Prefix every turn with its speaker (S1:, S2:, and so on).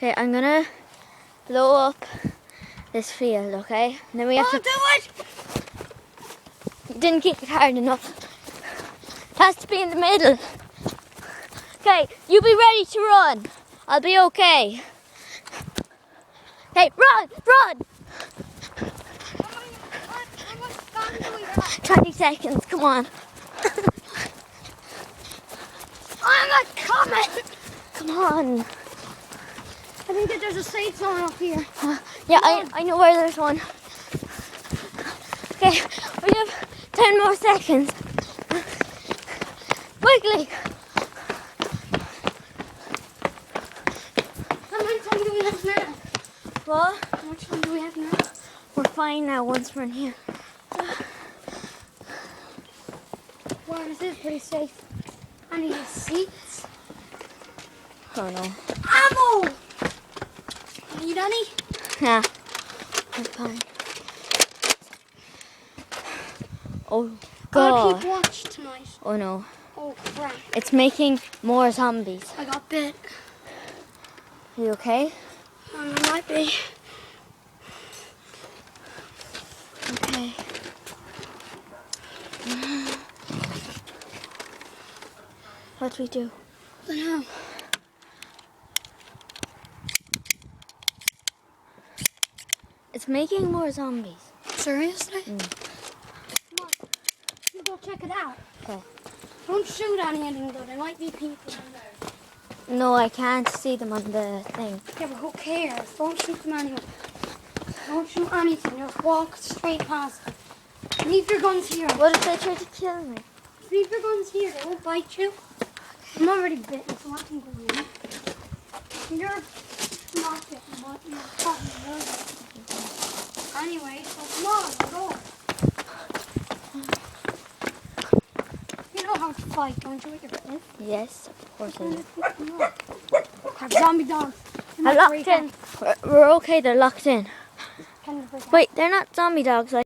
S1: Okay, I'm gonna blow up this field, okay? And then we have to
S2: do it!
S1: You didn't kick it hard enough. It has to be in the middle. Okay, you be ready to run. I'll be okay. Okay, run! Run!
S2: How much time do we have?
S1: 20 seconds, come on.
S2: I'm not coming!
S1: Come on.
S2: I think that there's a safe zone up here.
S1: Yeah, I know where there's one. Okay, we have 10 more seconds. Quickly.
S2: How much time do we have now?
S1: What?
S2: How much time do we have now?
S1: We're fine now once we're in here.
S2: Wow, this is pretty safe. I need seats.
S1: Oh no.
S2: Ammo! Need any?
S1: Yeah, I'm fine. Oh
S2: Gotta keep
S1: god.
S2: watch tonight.
S1: Oh no.
S2: Oh crap.
S1: It's making more zombies.
S2: I got bit.
S1: Are you okay?
S2: I might be.
S1: Okay. What do we do?
S2: I don't know.
S1: It's making more zombies.
S2: Seriously?
S1: Mm.
S2: Come on. You go check it out.
S1: Okay.
S2: Don't shoot anything though. There might be people in there.
S1: No, I can't see them on the thing.
S2: Yeah, but who cares? Don't shoot them anyway. Don't shoot anything. Just walk straight past them. Leave your guns here.
S1: What if they try to kill me?
S2: Leave your guns here. They won't bite you. I'm already bitten, so I can go in. You're not bitten, but you're probably nervous. Anyway, so come on, go. You know how to fight, don't you, with your fist?
S1: Yes, of course I do.
S2: Have zombie dogs.
S1: I'm locked in. We're okay, they're locked in. Wait, they're not zombie dogs.